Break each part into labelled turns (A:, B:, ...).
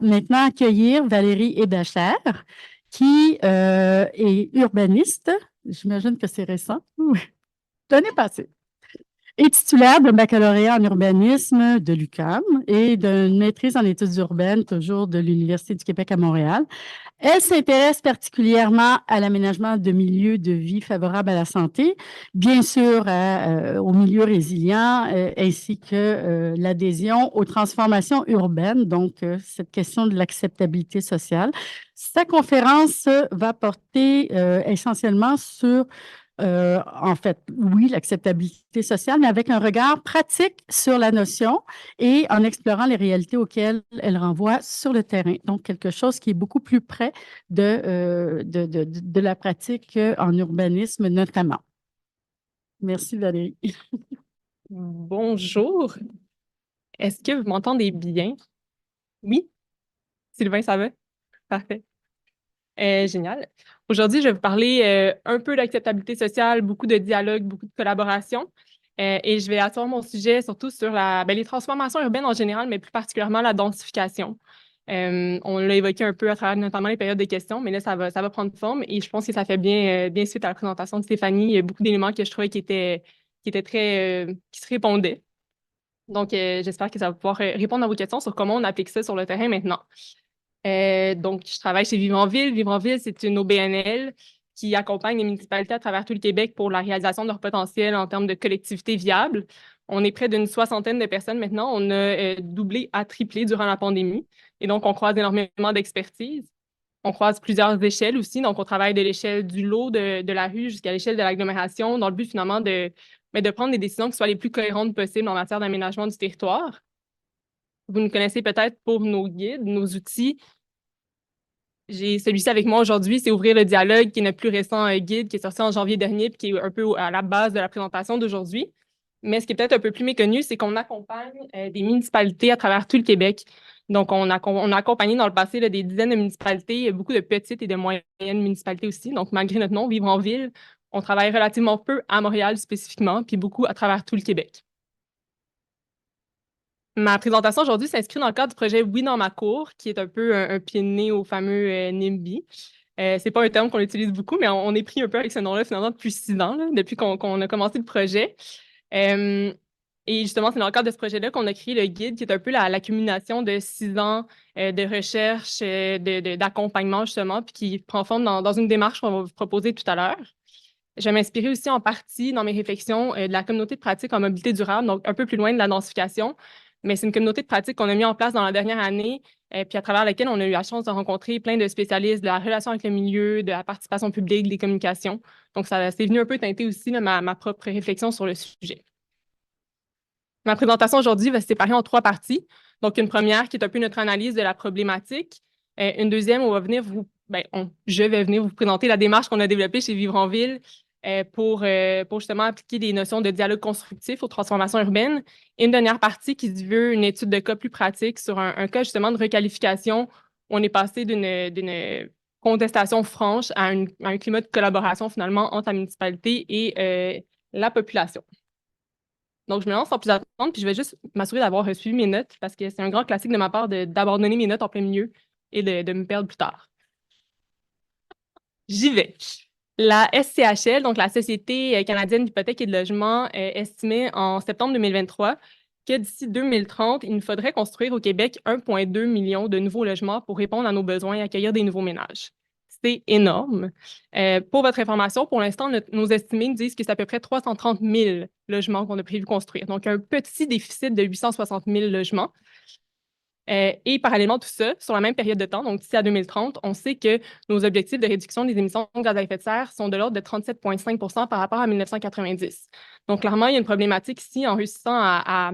A: maintenant accueillir Valérie Hébachère, qui est urbaniste. J'imagine que c'est récent. Oui, l'année passée. Et titulaire d'un baccalauréat en urbanisme de l'UQAM et d'une maîtrise en études urbaines, toujours de l'Université du Québec à Montréal. Elle s'intéresse particulièrement à l'aménagement de milieux de vie favorables à la santé, bien sûr aux milieux résilients, ainsi que l'adhésion aux transformations urbaines, donc cette question de l'acceptabilité sociale. Sa conférence va porter essentiellement sur en fait, oui, l'acceptabilité sociale, mais avec un regard pratique sur la notion et en explorant les réalités auxquelles elle renvoie sur le terrain. Donc, quelque chose qui est beaucoup plus près de la pratique en urbanisme notamment. Merci Valérie.
B: Bonjour. Est-ce que vous m'entendez bien? Oui? Sylvain, ça va? Parfait. Génial. Aujourd'hui, je vais vous parler un peu d'acceptabilité sociale, beaucoup de dialogue, beaucoup de collaboration. Et je vais asseoir mon sujet surtout sur les transformations urbaines en général, mais plus particulièrement la densification. On l'a évoqué un peu à travers notamment les périodes de questions, mais là, ça va prendre forme et je pense que ça fait bien suite à la présentation de Stéphanie. Il y a beaucoup d'éléments que je trouvais qui étaient qui se répondaient. Donc, j'espère que ça va pouvoir répondre à vos questions sur comment on applique ça sur le terrain maintenant. Donc, je travaille chez Vivre-en-Ville. Vivre-en-Ville, c'est une OBNL qui accompagne les municipalités à travers tout le Québec pour la réalisation de leur potentiel en termes de collectivité viable. On est près d'une soixantaine de personnes maintenant. On a doublé à triplé durant la pandémie. Et donc, on croise énormément d'expertise. On croise plusieurs échelles aussi. Donc, on travaille de l'échelle du lot de la rue jusqu'à l'échelle de l'agglomération dans le but finalement de prendre des décisions qui soient les plus cohérentes possibles en matière d'aménagement du territoire. Vous nous connaissez peut-être pour nos guides, nos outils. J'ai celui-ci avec moi aujourd'hui, c'est Ouvrir le dialogue, qui est notre plus récent guide, qui est sorti en janvier dernier, et qui est un peu à la base de la présentation d'aujourd'hui. Mais ce qui est peut-être un peu plus méconnu, c'est qu'on accompagne des municipalités à travers tout le Québec. Donc, on a accompagné dans le passé des dizaines de municipalités, beaucoup de petites et de moyennes municipalités aussi. Donc, malgré notre nom, Vivre en ville, on travaille relativement peu à Montréal spécifiquement, puis beaucoup à travers tout le Québec. Ma présentation aujourd'hui s'inscrit dans le cadre du projet Oui dans ma cour, qui est un peu un pied de nez au fameux NIMBY. C'est pas un terme qu'on utilise beaucoup, mais on est pris un peu avec ce nom-là finalement depuis 6 ans, là, depuis qu'on a commencé le projet. Euh, et justement, c'est dans le cadre de ce projet-là qu'on a créé le guide, qui est un peu l'accumulation de 6 ans de recherche, d'accompagnement justement, puis qui prend forme dans une démarche qu'on va vous proposer tout à l'heure. Je vais m'inspirer aussi en partie dans mes réflexions de la communauté de pratique en mobilité durable, donc un peu plus loin de la densification, mais c'est une communauté de pratique qu'on a mis en place dans la dernière année, puis à travers laquelle on a eu la chance de rencontrer plein de spécialistes de la relation avec le milieu, de la participation publique, des communications. Donc, ça c'est venu un peu teinter aussi là, ma propre réflexion sur le sujet. Ma présentation aujourd'hui va se séparer en 3 parties. Donc, une première qui est un peu notre analyse de la problématique. Une deuxième, je vais venir vous présenter la démarche qu'on a développée chez Vivre en Ville pour justement appliquer des notions de dialogue constructif aux transformations urbaines. Et une dernière partie qui se veut une étude de cas plus pratique sur un cas justement de requalification où on est passé d'une contestation franche à un climat de collaboration finalement entre la municipalité et la population. Donc, je me lance sans plus attendre, puis je vais juste m'assurer d'avoir suivi mes notes parce que c'est un grand classique de ma part d'abandonner mes notes en plein milieu et de me perdre plus tard. J'y vais. La SCHL, donc la Société canadienne d'hypothèques et de logement, estimait en septembre 2023 que d'ici 2030, il nous faudrait construire au Québec 1,2 million de nouveaux logements pour répondre à nos besoins et accueillir des nouveaux ménages. C'est énorme. Pour votre information, pour l'instant, nos estimés nous disent que c'est à peu près 330 000 logements qu'on a prévu construire. Donc, un petit déficit de 860 000 logements. Et parallèlement à tout ça, sur la même période de temps, donc d'ici à 2030, on sait que nos objectifs de réduction des émissions de gaz à effet de serre sont de l'ordre de 37,5 par rapport à 1990. Donc, clairement, il y a une problématique ici en réussissant à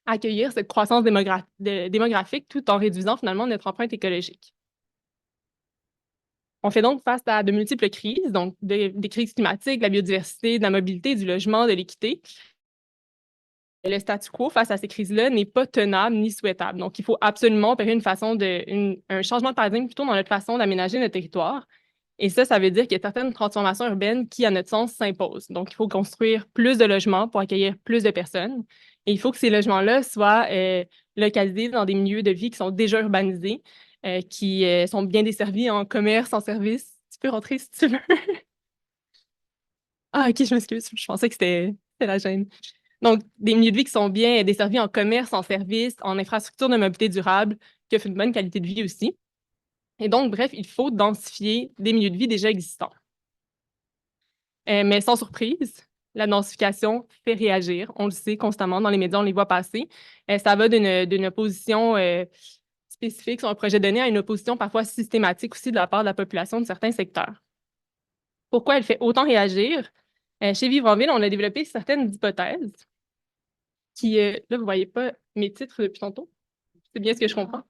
B: accueillir cette croissance démographique tout en réduisant finalement notre empreinte écologique. On fait donc face à de multiples crises, donc des crises climatiques, de la biodiversité, de la mobilité, du logement, de l'équité. Le statu quo face à ces crises-là n'est pas tenable ni souhaitable. Donc, il faut absolument opérer un changement de paradigme plutôt dans notre façon d'aménager notre territoire. Et ça veut dire qu'il y a certaines transformations urbaines qui, à notre sens, s'imposent. Donc, il faut construire plus de logements pour accueillir plus de personnes. Et il faut que ces logements-là soient localisés dans des milieux de vie qui sont déjà urbanisés, qui sont bien desservis en commerce, en service. Tu peux rentrer si tu veux. Ah, OK, je m'excuse. Je pensais que c'était la gêne. Donc, des milieux de vie qui sont bien desservis en commerce, en service, en infrastructure de mobilité durable, qui offrent une bonne qualité de vie aussi. Et donc, bref, il faut densifier des milieux de vie déjà existants. Mais sans surprise, la densification fait réagir. On le sait constamment dans les médias, on les voit passer. Ça va d'une opposition spécifique sur un projet donné à une opposition parfois systématique aussi de la part de la population de certains secteurs. Pourquoi elle fait autant réagir? Chez Vivre en Ville, on a développé certaines hypothèses qui, là, vous ne voyez pas mes titres depuis tantôt. C'est bien ce que je comprends.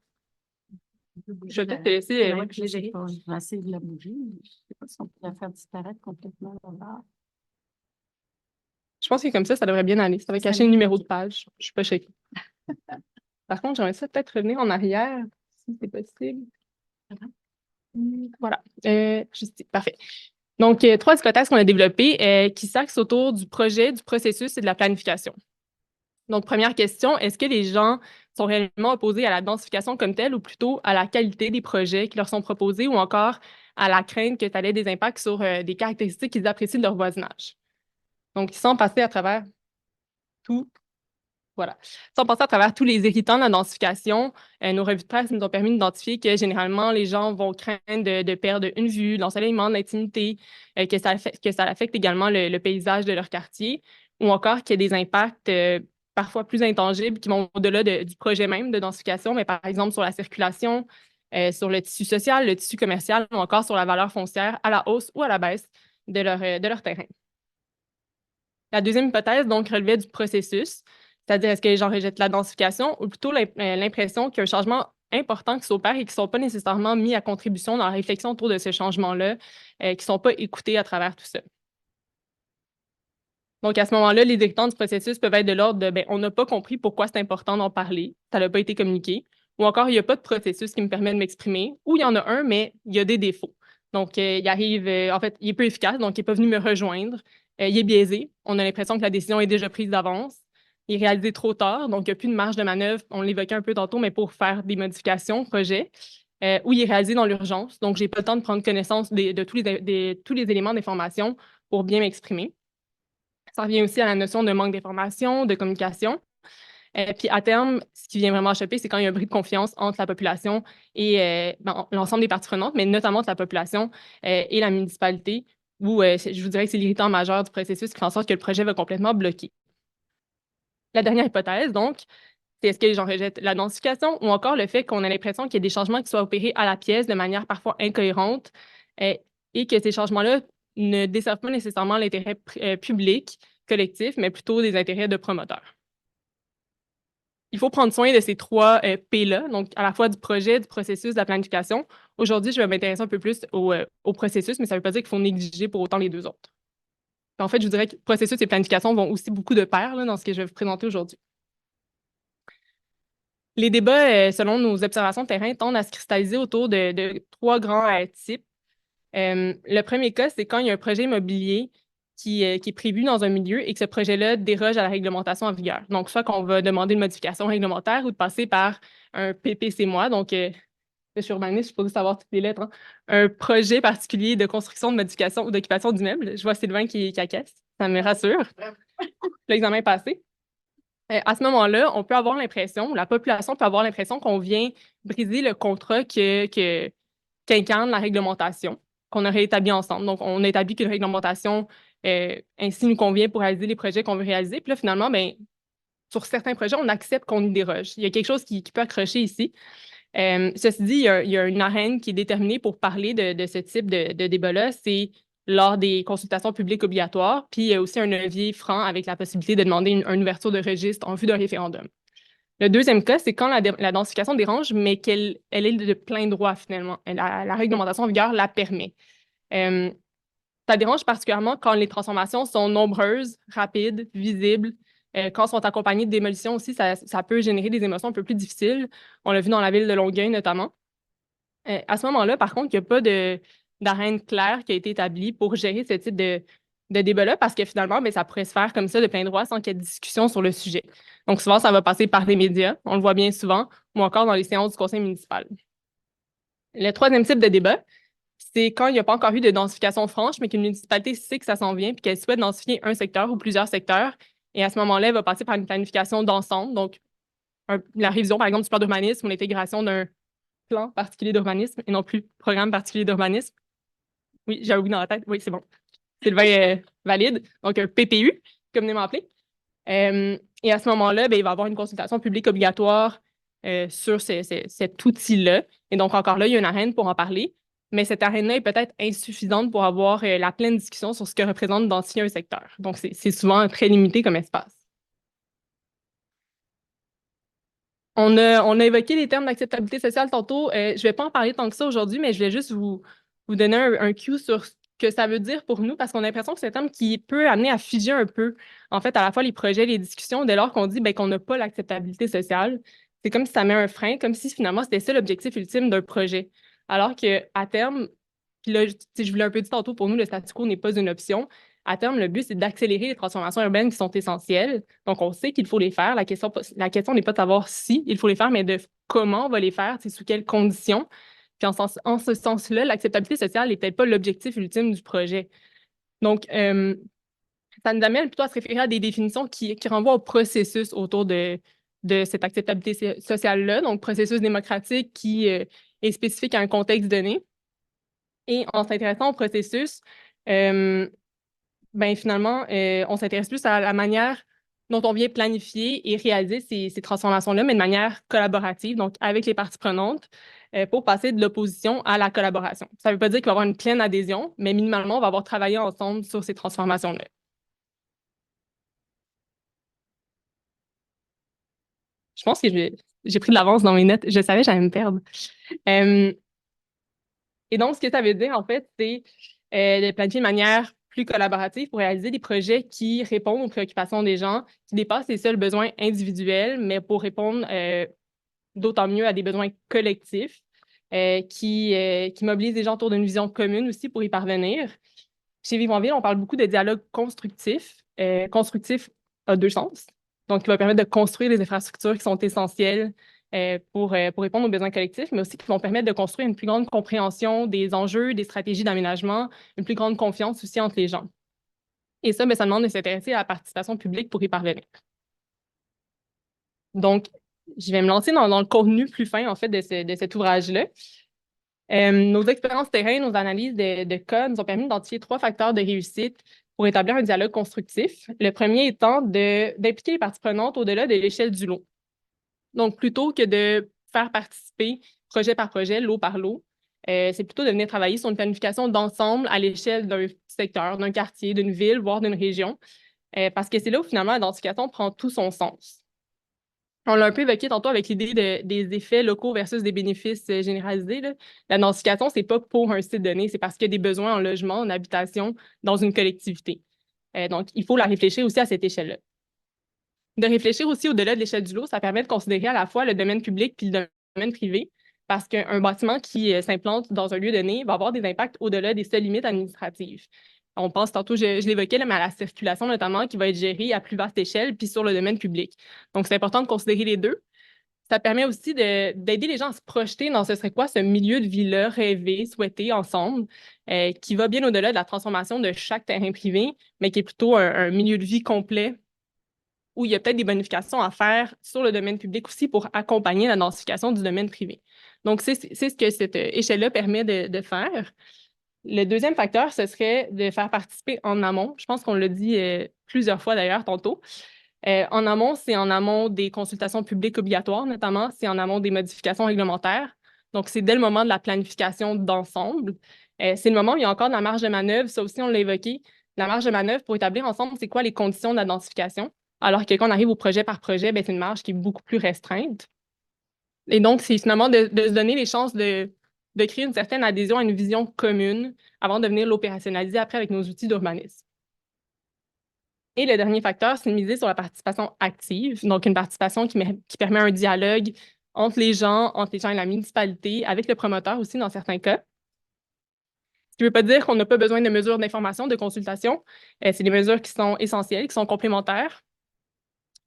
B: Je vais peut-être te laisser.
A: Je vais essayer de la bouger. Je ne sais pas si on peut la faire disparaître complètement là.
B: Je pense que comme ça devrait bien aller. Ça va cacher le numéro de page. Je ne suis pas choquée. Par contre, j'aimerais ça peut-être revenir en arrière, si c'est possible. Voilà. Juste, parfait. Donc, 3 hypothèses qu'on a développées qui s'axent autour du projet, du processus et de la planification. Donc, première question, est-ce que les gens sont réellement opposés à la densification comme telle ou plutôt à la qualité des projets qui leur sont proposés ou encore à la crainte que ça ait des impacts sur des caractéristiques qu'ils apprécient de leur voisinage? Donc, sans passer à travers tout, voilà. Sans passer à travers tous les irritants de la densification, nos revues de presse nous ont permis d'identifier que généralement, les gens vont craindre de perdre une vue, l'ensoleillement, l'intimité, que ça affecte également le paysage de leur quartier, ou encore qu'il y a des impacts parfois plus intangibles qui vont au-delà du projet même de densification, mais par exemple sur la circulation, sur le tissu social, le tissu commercial, ou encore sur la valeur foncière à la hausse ou à la baisse de leur terrain. La deuxième hypothèse, donc, relevait du processus, c'est-à-dire est-ce que les gens rejettent la densification ou plutôt l'impression qu'il y a un changement important qui s'opère et qui ne sont pas nécessairement mis à contribution dans la réflexion autour de ce changement-là, qui ne sont pas écoutés à travers tout ça. Donc, à ce moment-là, les irritants du processus peuvent être de l'ordre de on n'a pas compris pourquoi c'est important d'en parler, ça n'a pas été communiqué, ou encore il n'y a pas de processus qui me permet de m'exprimer, ou il y en a un, mais il y a des défauts. Donc, il arrive, en fait, il est peu efficace, donc il n'est pas venu me rejoindre. Il est biaisé. On a l'impression que la décision est déjà prise d'avance. Il est réalisé trop tard, donc il n'y a plus de marge de manœuvre, on l'évoquait un peu tantôt, mais pour faire des modifications au projet. Ou il est réalisé dans l'urgence, donc je n'ai pas le temps de prendre connaissance de tous les éléments d'information pour bien m'exprimer. Ça revient aussi à la notion de manque d'information, de communication. Puis à terme, ce qui vient vraiment choper, c'est quand il y a un bris de confiance entre la population et l'ensemble des parties prenantes, mais notamment entre la population et la municipalité, où je vous dirais que c'est l'irritant majeur du processus qui fait en sorte que le projet va complètement bloquer. La dernière hypothèse, donc, c'est est-ce que les gens rejettent la densification ou encore le fait qu'on a l'impression qu'il y a des changements qui soient opérés à la pièce de manière parfois incohérente et que ces changements-là ne desservent pas nécessairement l'intérêt public, collectif, mais plutôt des intérêts de promoteurs. Il faut prendre soin de ces 3 P-là, donc à la fois du projet, du processus, de la planification. Aujourd'hui, je vais m'intéresser un peu plus au processus, mais ça ne veut pas dire qu'il faut négliger pour autant les 2 autres. En fait, je vous dirais que processus et planification vont aussi beaucoup de pair là, dans ce que je vais vous présenter aujourd'hui. Les débats, selon nos observations de terrain, tendent à se cristalliser autour de 3 grands types. Le premier cas, c'est quand il y a un projet immobilier qui est prévu dans un milieu et que ce projet-là déroge à la réglementation en vigueur. Donc, soit qu'on va demander une modification réglementaire ou de passer par un PPC-moi, donc je suis urbaniste, je suis supposée savoir toutes les lettres, hein. Un projet particulier de construction, de modification ou d'occupation d'immeuble. Je vois Sylvain qui acquiesce, ça me rassure. L'examen est passé. À ce moment-là, on peut avoir l'impression, la population peut avoir l'impression qu'on vient briser le contrat qu'incarne la réglementation qu'on aurait établi ensemble. Donc, on a établi qu'une réglementation ainsi nous convient pour réaliser les projets qu'on veut réaliser. Puis là, finalement, sur certains projets, on accepte qu'on y déroge. Il y a quelque chose qui peut accrocher ici. Ceci dit, il y a une arène qui est déterminée pour parler de ce type de débat-là. C'est lors des consultations publiques obligatoires, puis il y a aussi un levier franc avec la possibilité de demander une ouverture de registre en vue d'un référendum. Le deuxième cas, c'est quand la densification dérange, mais qu'elle est de plein droit, finalement. La réglementation en vigueur la permet. Ça dérange particulièrement quand les transformations sont nombreuses, rapides, visibles. Quand elles sont accompagnées de démolitions aussi, ça peut générer des émotions un peu plus difficiles. On l'a vu dans la ville de Longueuil, notamment. À ce moment-là, par contre, il n'y a pas d'arène claire qui a été établie pour gérer ce type de débat-là parce que finalement, ben, ça pourrait se faire comme ça de plein droit sans qu'il y ait de discussion sur le sujet. Donc, souvent, ça va passer par les médias, on le voit bien souvent, ou encore dans les séances du conseil municipal. Le troisième type de débat, c'est quand il n'y a pas encore eu de densification franche, mais qu'une municipalité sait que ça s'en vient puis qu'elle souhaite densifier un secteur ou plusieurs secteurs. Et à ce moment-là, elle va passer par une planification d'ensemble, donc la révision, par exemple, du plan d'urbanisme ou l'intégration d'un plan particulier d'urbanisme et non plus programme particulier d'urbanisme. Oui, j'ai un oui dans la tête. Oui, c'est bon. Sylvain valide. Donc, un PPU, communément appelé. Et à ce moment-là, ben, il va y avoir une consultation publique obligatoire sur cet outil-là. Et donc, encore là, il y a une arène pour en parler. Mais cette arène-là est peut-être insuffisante pour avoir la pleine discussion sur ce que représente densifier un secteur. Donc, c'est souvent très limité comme espace. On a évoqué les termes d'acceptabilité sociale tantôt. Je ne vais pas en parler tant que ça aujourd'hui, mais je vais juste vous donner un cue sur ce que ça veut dire pour nous, parce qu'on a l'impression que c'est un terme qui peut amener à figer un peu, en fait, à la fois les projets, les discussions, dès lors qu'on dit ben, qu'on n'a pas l'acceptabilité sociale. C'est comme si ça met un frein, comme si finalement c'était ça l'objectif ultime d'un projet. Alors qu'à terme, puis là, je vous l'ai un peu dit tantôt, pour nous, le statu quo n'est pas une option. À terme, le but, c'est d'accélérer les transformations urbaines qui sont essentielles. Donc, on sait qu'il faut les faire. La question n'est pas de savoir si il faut les faire, mais de comment on va les faire, sous quelles conditions. Puis en ce sens-là, l'acceptabilité sociale n'est peut-être pas l'objectif ultime du projet. Donc, ça nous amène plutôt à se référer à des définitions qui renvoient au processus autour de cette acceptabilité sociale-là. Donc, processus démocratique qui est spécifique à un contexte donné. Et en s'intéressant au processus, ben finalement, on s'intéresse plus à la manière dont on vient planifier et réaliser ces transformations-là, mais de manière collaborative, donc avec les parties prenantes, pour passer de l'opposition à la collaboration. Ça ne veut pas dire qu'il va y avoir une pleine adhésion, mais minimalement, on va avoir travaillé ensemble sur ces transformations-là. Je pense que j'ai pris de l'avance dans mes notes. Je savais que j'allais me perdre. Euh, et donc, ce que ça veut dire, en fait, c'est de planifier de manière plus collaborative pour réaliser des projets qui répondent aux préoccupations des gens, qui dépassent les seuls besoins individuels, mais pour répondre d'autant mieux à des besoins collectifs, qui mobilisent les gens autour d'une vision commune aussi pour y parvenir. Chez Vivre en Ville, on parle beaucoup de dialogue constructif. Constructif a deux sens. Donc, il va permettre de construire des infrastructures qui sont essentielles pour répondre aux besoins collectifs, mais aussi qui vont permettre de construire une plus grande compréhension des enjeux, des stratégies d'aménagement, une plus grande confiance aussi entre les gens. Et ça, ben, ça demande de s'intéresser à la participation publique pour y parvenir. Donc, je vais me lancer dans le contenu plus fin, en fait, de cet ouvrage-là. Nos expériences terrain, nos analyses de cas nous ont permis d'identifier 3 facteurs de réussite pour établir un dialogue constructif. Le premier étant d'impliquer les parties prenantes au-delà de l'échelle du lot. Donc, plutôt que de faire participer projet par projet, lot par lot, c'est plutôt de venir travailler sur une planification d'ensemble à l'échelle d'un secteur, d'un quartier, d'une ville, voire d'une région, parce que c'est là où finalement l'identification prend tout son sens. On l'a un peu évoqué tantôt avec l'idée des effets locaux versus des bénéfices généralisés, là. La densification, c'est pas pour un site donné, c'est parce qu'il y a des besoins en logement, en habitation dans une collectivité. Donc, il faut la réfléchir aussi à cette échelle-là. De réfléchir aussi au-delà de l'échelle du lot, ça permet de considérer à la fois le domaine public puis le domaine privé, parce qu'un bâtiment qui s'implante dans un lieu donné va avoir des impacts au-delà des seules limites administratives. On pense tantôt, je l'évoquais, mais à la circulation notamment, qui va être gérée à plus vaste échelle, puis sur le domaine public. Donc, c'est important de considérer les deux. Ça permet aussi d'aider les gens à se projeter dans ce serait quoi ce milieu de vie-là, rêvé, souhaité ensemble, qui va bien au-delà de la transformation de chaque terrain privé, mais qui est plutôt un milieu de vie complet où il y a peut-être des bonifications à faire sur le domaine public aussi pour accompagner la densification du domaine privé. Donc, c'est ce que cette échelle-là permet de faire. Le deuxième facteur, ce serait de faire participer en amont. Je pense qu'on l'a dit plusieurs fois d'ailleurs tantôt. En amont, c'est en amont des consultations publiques obligatoires, notamment, c'est en amont des modifications réglementaires. Donc, c'est dès le moment de la planification d'ensemble. C'est le moment où il y a encore de la marge de manœuvre. Ça aussi, on l'a évoqué. La marge de manœuvre pour établir ensemble, c'est quoi les conditions de la densification. Alors que quand on arrive au projet par projet, ben, c'est une marge qui est beaucoup plus restreinte. Et donc, c'est finalement de se donner les chances de créer une certaine adhésion à une vision commune avant de venir l'opérationnaliser après avec nos outils d'urbanisme. Et le dernier facteur, c'est de miser sur la participation active, donc une participation qui permet un dialogue entre les gens et la municipalité, avec le promoteur aussi dans certains cas. qui ne veut pas dire qu'on n'a pas besoin de mesures d'information, de consultation. C'est des mesures qui sont essentielles, qui sont complémentaires,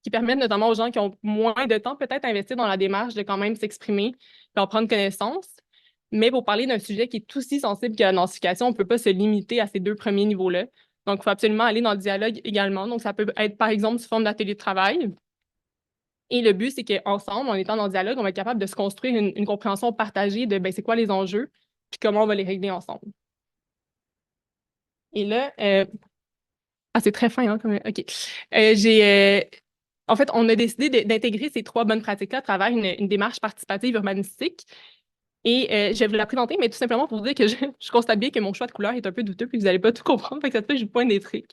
B: qui permettent notamment aux gens qui ont moins de temps peut-être à investir dans la démarche de quand même s'exprimer et en prendre connaissance. Mais pour parler d'un sujet qui est aussi sensible que la densification, on ne peut pas se limiter à ces deux premiers niveaux-là. Donc, il faut absolument aller dans le dialogue également. Donc, ça peut être, par exemple, sous forme d'atelier de travail. Et le but, c'est qu'ensemble, en étant dans le dialogue, on va être capable de se construire une compréhension partagée de c'est quoi les enjeux, puis comment on va les régler ensemble. Et là, c'est très fin, hein, comme... OK. En fait, on a décidé d'intégrer ces trois bonnes pratiques-là à travers une démarche participative urbanistique. Et je vais vous la présenter, mais tout simplement pour vous dire que je constate bien que mon choix de couleur est un peu douteux, puis vous n'allez pas tout comprendre, fait que ça se fait que je vous pointe des trucs.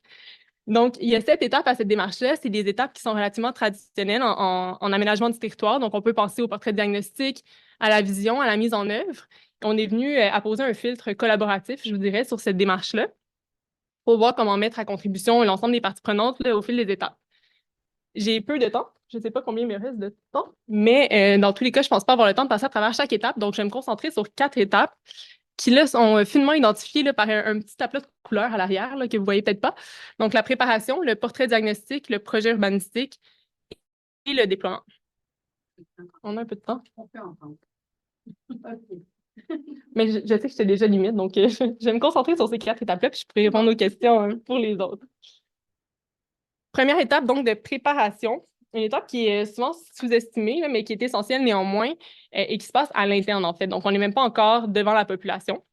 B: Donc, il y a 7 étapes à cette démarche-là. C'est des étapes qui sont relativement traditionnelles en aménagement du territoire. Donc, on peut penser au portrait de diagnostic, à la vision, à la mise en œuvre. On est venu apposer un filtre collaboratif, je vous dirais, sur cette démarche-là, pour voir comment mettre à contribution l'ensemble des parties prenantes là, au fil des étapes. J'ai peu de temps. Je ne sais pas combien il me reste de temps, mais dans tous les cas, je ne pense pas avoir le temps de passer à travers chaque étape. Donc, je vais me concentrer sur 4 étapes qui, là, sont finement identifiées là, par un petit aplat de couleurs à l'arrière là, que vous ne voyez peut-être pas. Donc, la préparation, le portrait diagnostic, le projet urbanistique et le déploiement. On a un peu de temps. On peut entendre. Mais je sais que j'étais déjà limite, donc je vais me concentrer sur ces 4 étapes-là, puis je pourrai répondre aux questions pour les autres. Première étape, donc, de préparation. Une étape qui est souvent sous-estimée, là, mais qui est essentielle néanmoins et qui se passe à l'interne, en fait. Donc, on n'est même pas encore devant la population.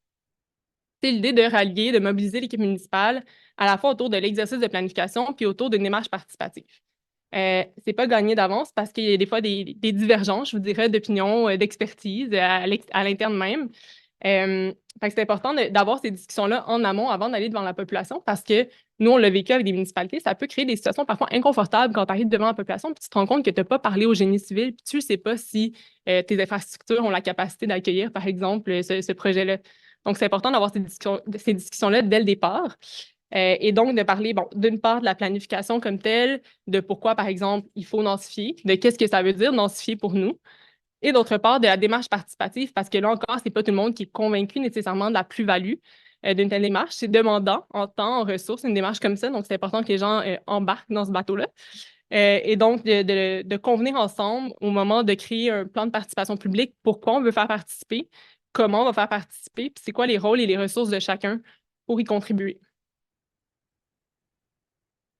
B: C'est l'idée de rallier, de mobiliser l'équipe municipale à la fois autour de l'exercice de planification puis autour d'une démarche participative. C'est pas gagné d'avance parce qu'il y a des fois des divergences, je vous dirais, d'opinion, d'expertise à l'interne même. Fait que c'est important d'avoir ces discussions-là en amont avant d'aller devant la population parce que nous, on l'a vécu avec des municipalités, ça peut créer des situations parfois inconfortables quand tu arrives devant la population puis tu te rends compte que tu n'as pas parlé au génie civil puis tu ne sais pas si tes infrastructures ont la capacité d'accueillir, par exemple, ce projet-là. Donc, c'est important d'avoir ces discussions-là dès le départ. Et donc, de parler, bon, d'une part, de la planification comme telle, de pourquoi, par exemple, il faut densifier, de qu'est-ce que ça veut dire densifier pour nous, et d'autre part, de la démarche participative, parce que là encore, c'est pas tout le monde qui est convaincu nécessairement de la plus-value d'une telle démarche. C'est demandant en temps, en ressources, une démarche comme ça, donc c'est important que les gens embarquent dans ce bateau-là. Et donc, de convenir ensemble au moment de créer un plan de participation publique, pourquoi on veut faire participer, comment on va faire participer, puis c'est quoi les rôles et les ressources de chacun pour y contribuer.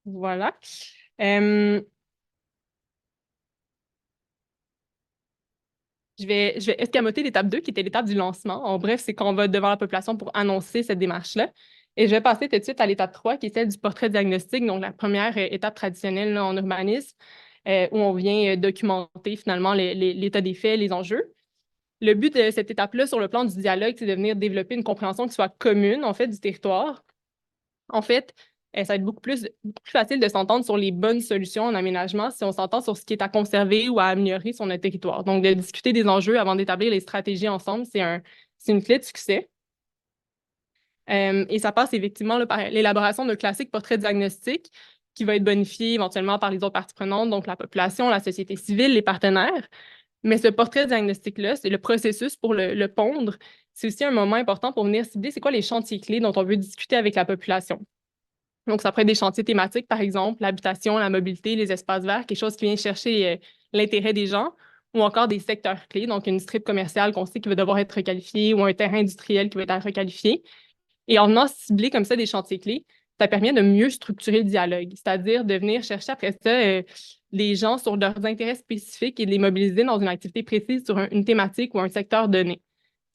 B: Voilà. Je vais escamoter l'étape 2, qui était l'étape du lancement. En bref, c'est quand on va devant la population pour annoncer cette démarche-là. Et je vais passer tout de suite à l'étape 3, qui est celle du portrait diagnostic, donc la première étape traditionnelle là, en urbanisme, où on vient documenter finalement l'état des faits, les enjeux. Le but de cette étape-là, sur le plan du dialogue, c'est de venir développer une compréhension qui soit commune, en fait, du territoire. En fait, ça va être beaucoup plus facile de s'entendre sur les bonnes solutions en aménagement si on s'entend sur ce qui est à conserver ou à améliorer sur notre territoire. Donc, de discuter des enjeux avant d'établir les stratégies ensemble, c'est une clé de succès. Et ça passe effectivement là, par l'élaboration d'un classique portrait diagnostic qui va être bonifié éventuellement par les autres parties prenantes, donc la population, la société civile, les partenaires. Mais ce portrait diagnostic-là, c'est le processus pour le pondre. C'est aussi un moment important pour venir cibler c'est quoi les chantiers clés dont on veut discuter avec la population. Donc, ça pourrait être des chantiers thématiques, par exemple, l'habitation, la mobilité, les espaces verts, quelque chose qui vient chercher l'intérêt des gens, ou encore des secteurs clés, donc une strip commerciale qu'on sait qui va devoir être requalifiée ou un terrain industriel qui va être requalifié. Et en venant cibler comme ça des chantiers clés, ça permet de mieux structurer le dialogue, c'est-à-dire de venir chercher après ça les gens sur leurs intérêts spécifiques et de les mobiliser dans une activité précise sur une thématique ou un secteur donné.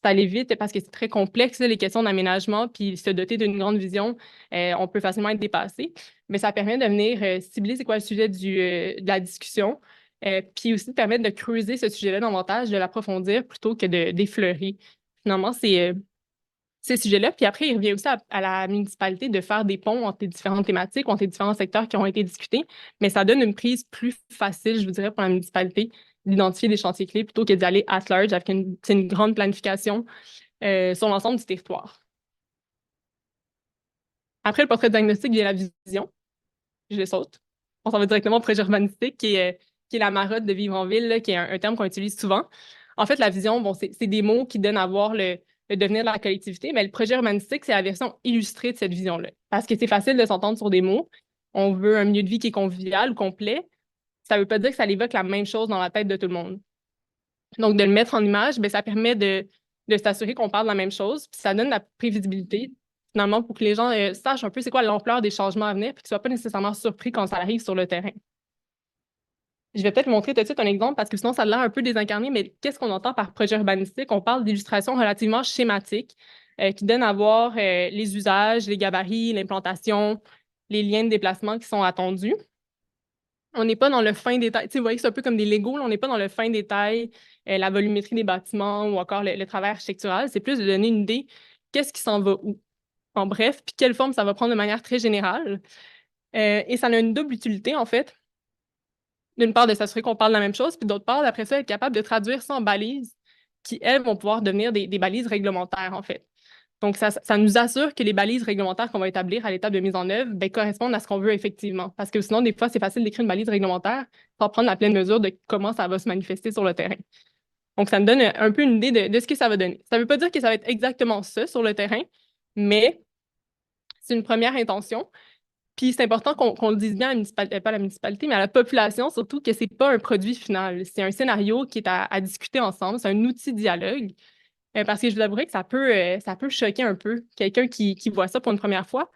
B: Ça allait vite parce que c'est très complexe, là, les questions d'aménagement, puis se doter d'une grande vision, on peut facilement être dépassé. Mais ça permet de venir cibler c'est quoi le sujet de la discussion, puis aussi de permettre de creuser ce sujet-là davantage, de l'approfondir plutôt que d'effleurer. Finalement, c'est ces sujets-là. Puis après, il revient aussi à la municipalité de faire des ponts entre les différentes thématiques, entre les différents secteurs qui ont été discutés. Mais ça donne une prise plus facile, je vous dirais, pour la municipalité d'identifier des chantiers clés plutôt que d'aller at large avec une grande planification sur l'ensemble du territoire. Après le portrait diagnostic vient la vision. Je le saute. On s'en va directement au projet urbanistique qui est la marotte de vivre en ville, là, qui est un terme qu'on utilise souvent. En fait, la vision, bon, c'est des mots qui donnent à voir le devenir de la collectivité, mais le projet urbanistique, c'est la version illustrée de cette vision-là. Parce que c'est facile de s'entendre sur des mots. On veut un milieu de vie qui est convivial ou complet. Ça ne veut pas dire que ça évoque la même chose dans la tête de tout le monde. Donc, de le mettre en image, bien, ça permet de s'assurer qu'on parle de la même chose, puis ça donne la prévisibilité, finalement, pour que les gens sachent un peu c'est quoi l'ampleur des changements à venir, puis qu'ils ne soient pas nécessairement surpris quand ça arrive sur le terrain. Je vais peut-être montrer tout de suite un exemple parce que sinon, ça a l'air un peu désincarné, mais qu'est-ce qu'on entend par projet urbanistique? On parle d'illustrations relativement schématiques qui donnent à voir les usages, les gabarits, l'implantation, les liens de déplacement qui sont attendus. On n'est pas dans le fin détail. Tu sais, vous voyez, c'est un peu comme des Legos, là, on n'est pas dans le fin détail, la volumétrie des bâtiments ou encore le travail architectural. C'est plus de donner une idée, qu'est-ce qui s'en va où? En bref, puis quelle forme ça va prendre de manière très générale. Et ça a une double utilité, en fait. D'une part, de s'assurer qu'on parle de la même chose, puis d'autre part, après ça, être capable de traduire ça en balises qui, elles, vont pouvoir devenir des balises réglementaires, en fait. Donc, ça nous assure que les balises réglementaires qu'on va établir à l'étape de mise en œuvre ben, correspondent à ce qu'on veut effectivement. Parce que sinon, des fois, c'est facile d'écrire une balise réglementaire sans prendre la pleine mesure de comment ça va se manifester sur le terrain. Donc, ça me donne un peu une idée de ce que ça va donner. Ça ne veut pas dire que ça va être exactement ça sur le terrain, mais c'est une première intention. Puis c'est important qu'on le dise bien à la municipalité, pas à la municipalité, mais à la population, surtout que c'est pas un produit final. C'est un scénario qui est à discuter ensemble, c'est un outil de dialogue. Parce que je vous avouerai que ça peut choquer un peu quelqu'un qui voit ça pour une première fois.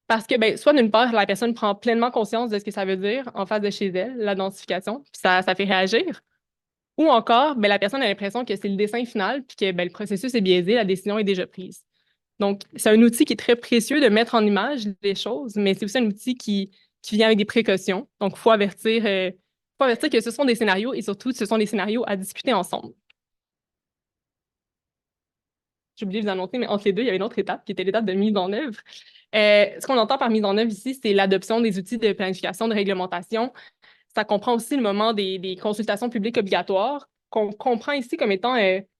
B: Parce que, ben, soit d'une part, la personne prend pleinement conscience de ce que ça veut dire en face de chez elle, la densification, puis ça fait réagir. Ou encore, ben, la personne a l'impression que c'est le dessin final, puis que ben, le processus est biaisé, la décision est déjà prise. Donc, c'est un outil qui est très précieux de mettre en image les choses, mais c'est aussi un outil qui vient avec des précautions. Donc, faut avertir que ce sont des scénarios et surtout, ce sont des scénarios à discuter ensemble. J'ai oublié de vous annoncer, mais entre les deux, il y avait une autre étape qui était l'étape de mise en œuvre. Ce qu'on entend par mise en œuvre ici, c'est l'adoption des outils de planification, de réglementation. Ça comprend aussi le moment des consultations publiques obligatoires, qu'on comprend ici comme étant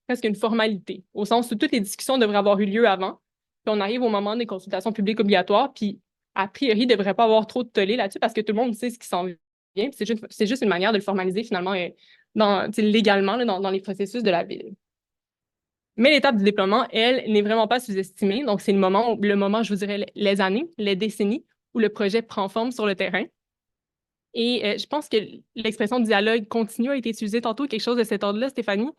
B: presque une formalité, au sens où toutes les discussions devraient avoir eu lieu avant. Puis on arrive au moment des consultations publiques obligatoires, puis a priori, il ne devrait pas avoir trop de tollé là-dessus parce que tout le monde sait ce qui s'en vient. C'est juste une manière de le formaliser finalement légalement là, dans les processus de la ville. Mais l'étape du déploiement, elle, n'est vraiment pas sous-estimée. Donc, c'est le moment, je vous dirais, les années, les décennies où le projet prend forme sur le terrain. Et je pense que l'expression dialogue continu a été utilisée tantôt, quelque chose de cet ordre-là, Stéphanie.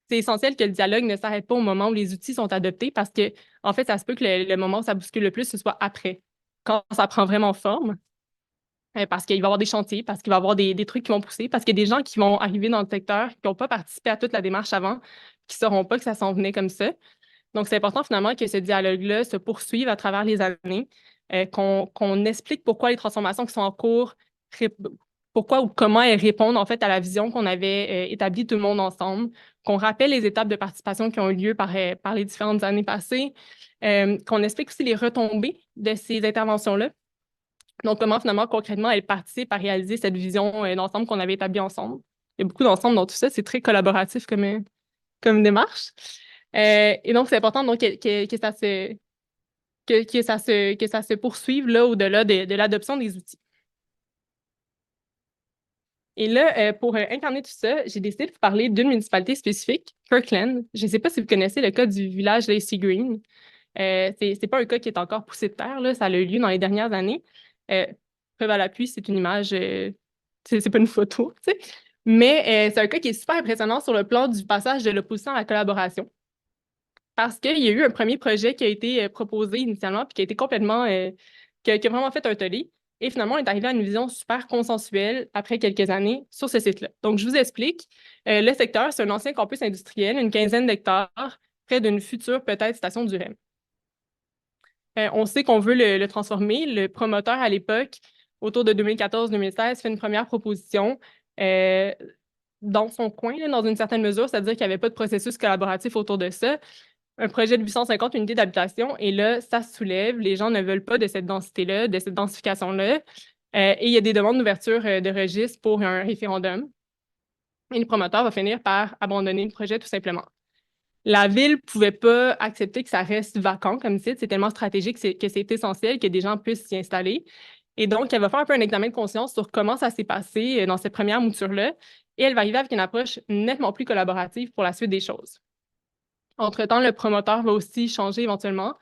B: C'est essentiel que le dialogue ne s'arrête pas au moment où les outils sont adoptés parce que, en fait, ça se peut que le moment où ça bouscule le plus, ce soit après, quand ça prend vraiment forme. Parce qu'il va y avoir des chantiers, parce qu'il va y avoir des trucs qui vont pousser, parce qu'il y a des gens qui vont arriver dans le secteur, qui n'ont pas participé à toute la démarche avant, qui ne sauront pas que ça s'en venait comme ça. Donc, c'est important finalement que ce dialogue-là se poursuive à travers les années, qu'on explique pourquoi les transformations qui sont en cours, pourquoi ou comment elles répondent en fait à la vision qu'on avait établie tout le monde ensemble, qu'on rappelle les étapes de participation qui ont eu lieu par les différentes années passées, qu'on explique aussi les retombées de ces interventions-là. Donc, comment finalement, concrètement, elles participent à réaliser cette vision d'ensemble qu'on avait établie ensemble. Il y a beaucoup d'ensemble dans tout ça, c'est très collaboratif comme démarche. Et donc, c'est important donc, que ça se poursuive là, au-delà de l'adoption des outils. Et là, pour incarner tout ça, j'ai décidé de vous parler d'une municipalité spécifique, Kirkland. Je ne sais pas si vous connaissez le cas du village Lacey Green. C'est pas un cas qui est encore poussé de terre, là, ça a eu lieu dans les dernières années. Preuve à l'appui, c'est une image, c'est pas une photo, tu sais. Mais c'est un cas qui est super impressionnant sur le plan du passage de l'opposition à la collaboration. Parce qu'il y a eu un premier projet qui a été proposé initialement, puis qui a été complètement, qui a vraiment fait un tollé. Et finalement, on est arrivé à une vision super consensuelle après quelques années sur ce site-là. Donc, je vous explique. Le secteur, c'est un ancien campus industriel, une quinzaine d'hectares, près d'une future peut-être station du REM. On sait qu'on veut le transformer. Le promoteur, à l'époque, autour de 2014-2016, fait une première proposition dans son coin, là, dans une certaine mesure, c'est-à-dire qu'il n'y avait pas de processus collaboratif autour de ça. Un projet de 850 unités d'habitation, et là, ça se soulève. Les gens ne veulent pas de cette densité-là, de cette densification-là. Et il y a des demandes d'ouverture de registre pour un référendum. Et le promoteur va finir par abandonner le projet tout simplement. La ville ne pouvait pas accepter que ça reste vacant comme site. C'est tellement stratégique que c'est essentiel que des gens puissent s'y installer. Et donc, elle va faire un peu un examen de conscience sur comment ça s'est passé dans cette première mouture-là. Et elle va arriver avec une approche nettement plus collaborative pour la suite des choses. Entre-temps, le promoteur va aussi changer éventuellement.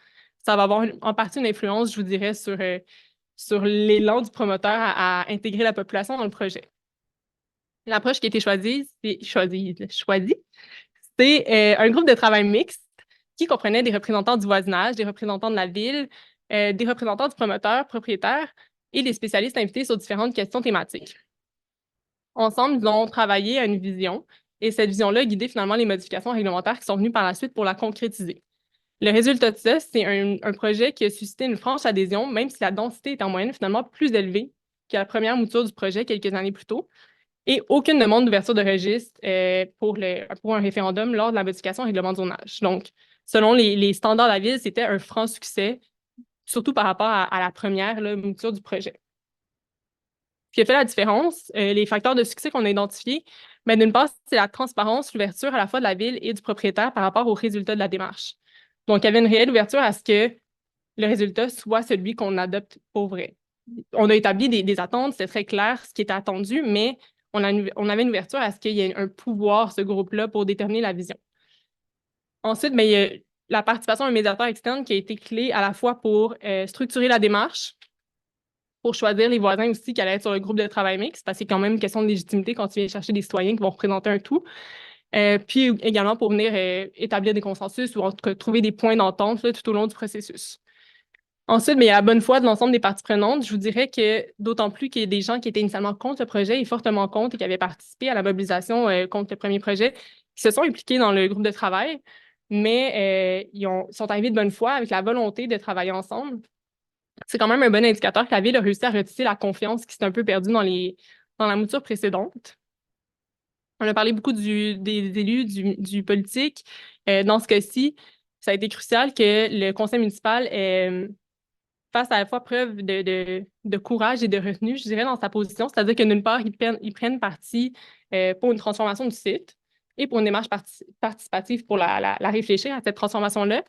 B: Ça va avoir en partie une influence, je vous dirais, sur l'élan du promoteur à intégrer la population dans le projet. L'approche qui a été choisie, c'est un groupe de travail mixte qui comprenait des représentants du voisinage, des représentants de la ville, des représentants du promoteur, propriétaire et des spécialistes invités sur différentes questions thématiques. Ensemble, ils ont travaillé à une vision et cette vision-là a guidé finalement les modifications réglementaires qui sont venues par la suite pour la concrétiser. Le résultat de ça, c'est un projet qui a suscité une franche adhésion, même si la densité est en moyenne finalement plus élevée que la première mouture du projet quelques années plus tôt, et aucune demande d'ouverture de registre pour un référendum lors de la modification au règlement de zonage. Donc, selon les standards de la ville, c'était un franc succès, surtout par rapport à la première mouture du projet. Ce qui a fait la différence, les facteurs de succès qu'on a identifiés, mais d'une part, c'est la transparence, l'ouverture à la fois de la ville et du propriétaire par rapport aux résultats de la démarche. Donc, il y avait une réelle ouverture à ce que le résultat soit celui qu'on adopte pour vrai. On a établi des attentes, c'est très clair ce qui était attendu, mais on avait une ouverture à ce qu'il y ait un pouvoir, ce groupe-là, pour déterminer la vision. Ensuite, il y a la participation d'un médiateur externe qui a été clé à la fois pour structurer la démarche, pour choisir les voisins aussi qui allaient être sur le groupe de travail mixte, parce que c'est quand même une question de légitimité quand tu viens chercher des citoyens qui vont représenter un tout. Puis également pour venir établir des consensus ou en tout cas trouver des points d'entente tout au long du processus. Ensuite, il y a la bonne foi de l'ensemble des parties prenantes. Je vous dirais que d'autant plus qu'il y a des gens qui étaient initialement contre le projet et fortement contre et qui avaient participé à la mobilisation contre le premier projet, qui se sont impliqués dans le groupe de travail, mais ils sont arrivés de bonne foi avec la volonté de travailler ensemble. C'est quand même un bon indicateur que la ville a réussi à retisser la confiance qui s'est un peu perdue dans la mouture précédente. On a parlé beaucoup des élus, du politique. Dans ce cas-ci, ça a été crucial que le conseil municipal fasse à la fois preuve de courage et de retenue, je dirais, dans sa position. C'est-à-dire que d'une part, ils prennent parti pour une transformation du site et pour une démarche participative pour la réfléchir à cette transformation-là,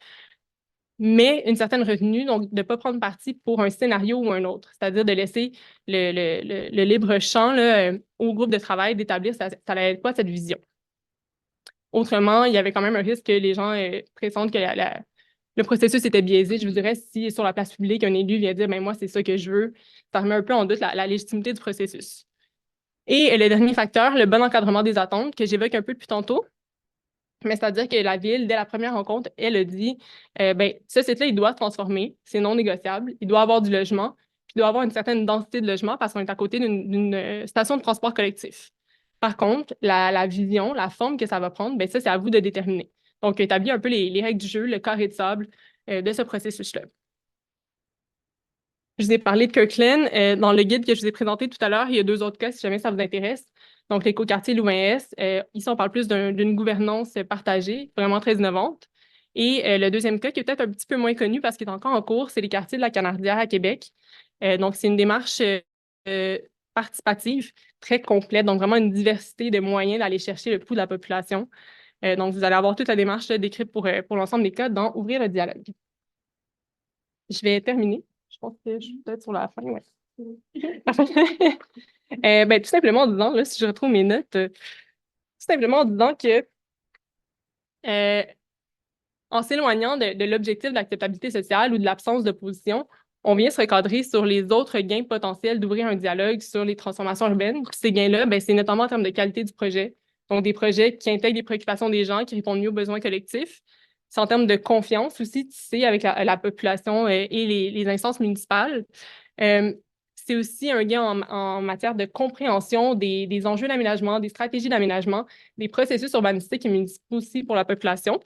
B: mais une certaine retenue, donc de ne pas prendre parti pour un scénario ou un autre, c'est-à-dire de laisser le libre champ là, au groupe de travail d'établir ça allait être quoi cette vision. Autrement, il y avait quand même un risque que les gens pressentent que le processus était biaisé. Je vous dirais, si sur la place publique, un élu vient dire ben, moi, c'est ça que je veux, ça remet un peu en doute la légitimité du processus. Et le dernier facteur, le bon encadrement des attentes, que j'évoque un peu depuis tantôt, mais c'est-à-dire que la ville, dès la première rencontre, elle a dit ben, ce site-là, il doit se transformer, c'est non négociable, il doit avoir du logement, puis il doit avoir une certaine densité de logement parce qu'on est à côté d'une station de transport collectif. Par contre, la vision, la forme que ça va prendre, ben, ça, c'est à vous de déterminer. Donc, établir un peu les règles du jeu, le carré de sable de ce processus-là. Je vous ai parlé de Kirkland. Dans le guide que je vous ai présenté tout à l'heure, il y a 2 autres cas si jamais ça vous intéresse. Donc, l'écoquartier Louvain-Est, ici, on parle plus d'une gouvernance partagée, vraiment très innovante. Et le deuxième cas, qui est peut-être un petit peu moins connu parce qu'il est encore en cours, c'est les quartiers de la Canardière à Québec. Donc, c'est une démarche participative très complète, donc vraiment une diversité de moyens d'aller chercher le pouls de la population. Donc, vous allez avoir toute la démarche décrite pour l'ensemble des cas dans Ouvrir le dialogue. Je vais terminer. Je pense que je suis peut-être sur la fin, ouais. Ben, tout simplement en disant, là, si je retrouve mes notes, tout simplement en disant que euh, en s'éloignant de l'objectif de l'acceptabilité sociale ou de l'absence d'opposition, on vient se recadrer sur les autres gains potentiels d'ouvrir un dialogue sur les transformations urbaines. Puis ces gains-là, ben, c'est notamment en termes de qualité du projet. Donc, des projets qui intègrent les préoccupations des gens, qui répondent mieux aux besoins collectifs. C'est en termes de confiance aussi tissée avec la population et les instances municipales. Euh, c'est aussi un gain en matière de compréhension des enjeux d'aménagement, des stratégies d'aménagement, des processus urbanistiques et municipaux aussi pour la population.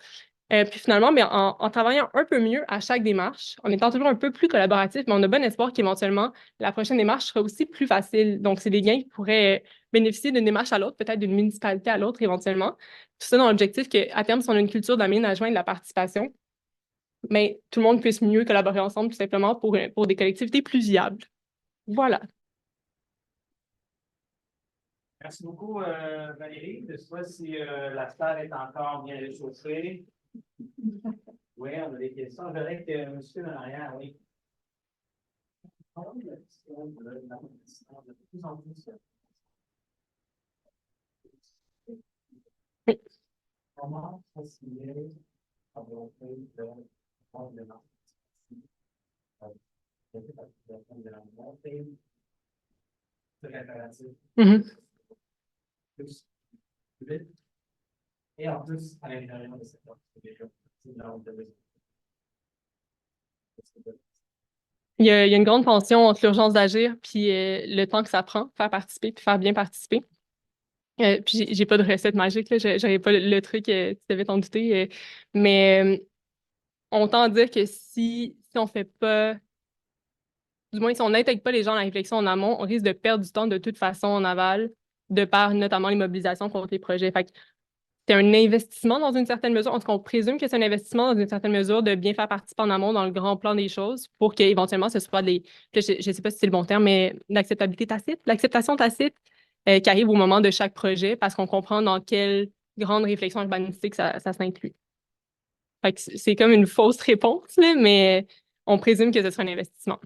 B: Puis finalement, mais en travaillant un peu mieux à chaque démarche, en étant toujours un peu plus collaboratif, mais on a bon espoir qu'éventuellement, la prochaine démarche sera aussi plus facile. Donc, c'est des gains qui pourraient bénéficier d'une démarche à l'autre, peut-être d'une municipalité à l'autre éventuellement. Tout ça dans l'objectif qu'à terme, si on a une culture d'aménagement et de la participation, mais tout le monde puisse mieux collaborer ensemble, tout simplement, pour des collectivités plus viables. Voilà.
C: Merci beaucoup, Valérie. Je ne sais pas si la salle est encore bien réchauffée. Oui, on a des questions. Je dirais que monsieur en arrière, oui.
B: Oui.
C: Comment ça se fait la volonté de prendre de l'enfant. De la montée, de l'impératif, plus vite. Et en plus, à l'intérieur de cette offre, c'est déjà une ordre de raison.
B: Il y a une grande tension entre l'urgence d'agir puis le temps que ça prend, faire participer puis faire bien participer. Puis j'ai pas de recette magique, là, j'avais pas le truc, tu devais t'en douter, mais on tend à dire que si on fait pas, du moins si on n'intègre pas les gens à la réflexion en amont, on risque de perdre du temps de toute façon en aval, de par notamment les mobilisations contre les projets. Fait que c'est un investissement dans une certaine mesure. En tout cas, on présume que c'est un investissement dans une certaine mesure de bien faire participer en amont dans le grand plan des choses pour qu'éventuellement ce soit des. Je ne sais pas si c'est le bon terme, mais l'acceptabilité tacite, l'acceptation tacite qui arrive au moment de chaque projet parce qu'on comprend dans quelle grande réflexion urbanistique ça s'inclut. Fait que c'est comme une fausse réponse, là, mais on présume que ce sera un investissement.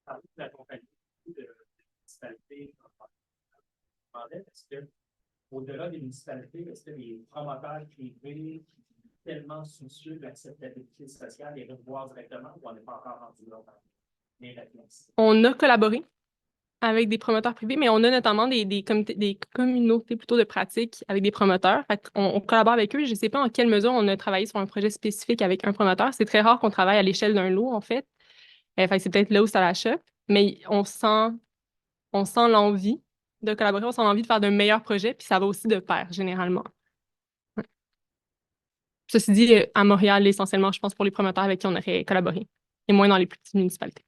C: Parler de la compagnie de municipalité, je me demandais, est-ce que, au-delà des municipalités, est-ce que les promoteurs privés tellement soucieux de l'acceptabilité sociale les revoir directement ou on n'est pas encore rendu là dans les réflexes?
B: On a collaboré avec des promoteurs privés, mais on a notamment des communautés plutôt de pratique avec des promoteurs. Fait on collabore avec eux. Je ne sais pas en quelle mesure on a travaillé sur un projet spécifique avec un promoteur. C'est très rare qu'on travaille à l'échelle d'un lot, en fait. Fait que c'est peut-être là où ça la chope, mais on sent l'envie de collaborer, on sent l'envie de faire de meilleurs projets, puis ça va aussi de pair, généralement. Ouais. Ceci dit, à Montréal, essentiellement, je pense pour les promoteurs avec qui on aurait collaboré, et moins dans les plus petites municipalités.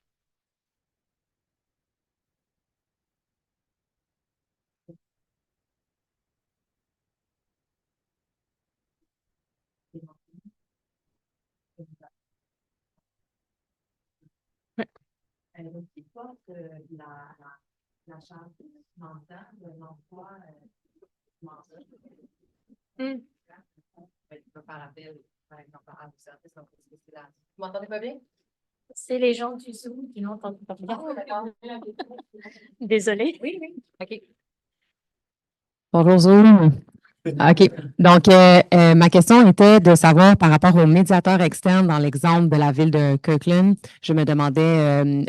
B: Ouais.
D: C'est quoi la chance mentale de l'emploi mental? Je peux faire appel, par exemple, à vos services. Vous m'entendez pas bien?
E: C'est les gens du Zoom qui n'entendent pas bien.
D: D'accord.
E: Désolée.
D: Oui, oui. OK.
F: Bonjour Zoom. OK. Donc, ma question était de savoir par rapport au médiateur externe dans l'exemple de la ville de Kirkland, je me demandais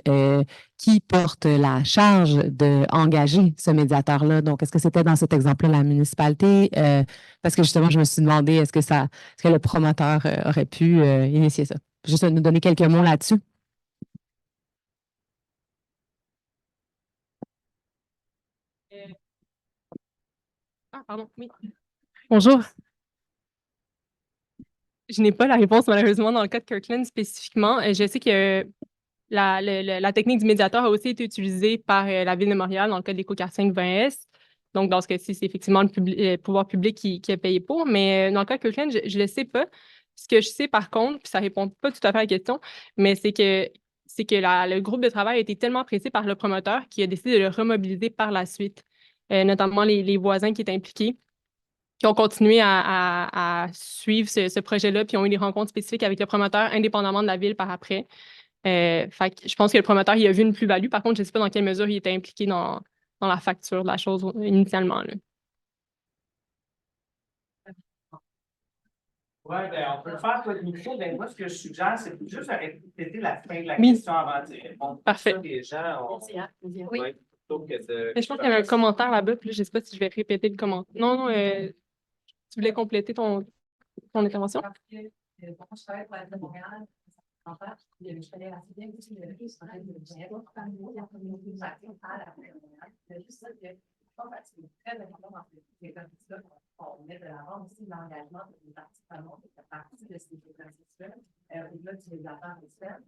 F: qui porte la charge d'engager ce médiateur-là. Donc, est-ce que c'était dans cet exemple-là la municipalité? Parce que justement, je me suis demandé est-ce que le promoteur aurait pu initier ça? Juste nous donner quelques mots là-dessus.
B: Ah, pardon, oui. Bonjour. Je n'ai pas la réponse, malheureusement, dans le cas de Kirkland spécifiquement. Je sais que la technique du médiateur a aussi été utilisée par la Ville de Montréal dans le cas de l'écoquartier 20S. Donc, dans ce cas-ci, c'est effectivement le pouvoir public qui a payé pour. Mais dans le cas de Kirkland, je ne le sais pas. Ce que je sais, par contre, puis ça ne répond pas tout à fait à la question, mais c'est que le groupe de travail a été tellement apprécié par le promoteur qu'il a décidé de le remobiliser par la suite, notamment les voisins qui étaient impliqués qui ont continué à suivre ce projet-là, puis ont eu des rencontres spécifiques avec le promoteur, indépendamment de la ville par après. Fait que je pense que le promoteur, il a vu une plus-value. Par contre, je ne sais pas dans quelle mesure il était impliqué dans la facture de la chose initialement, là.
C: Oui, ben, on peut le faire pour le micro. Ben, moi, ce que je suggère, c'est juste de répéter la fin de la
B: Oui.
C: question avant d'y répondre.
B: Parfait.
C: Ça, les gens ont...
E: Oui.
C: Ouais, plutôt que de...
B: Mais je pense qu'il y avait un commentaire là-bas, puis là, je ne sais pas si je vais répéter le commentaire. Non, tu voulais compléter ton intervention?
D: Parce que, bon, je travaille pour la Ville de Montréal. Je connais assez bien aussi le risque de la communauté de à la Ville de Montréal. C'est juste ça que je pense que c'est très important dans ces exercices-là qu'on met de l'avant aussi l'engagement des participants, de faire partie de ces exercices-là, au-delà du médiateur externe.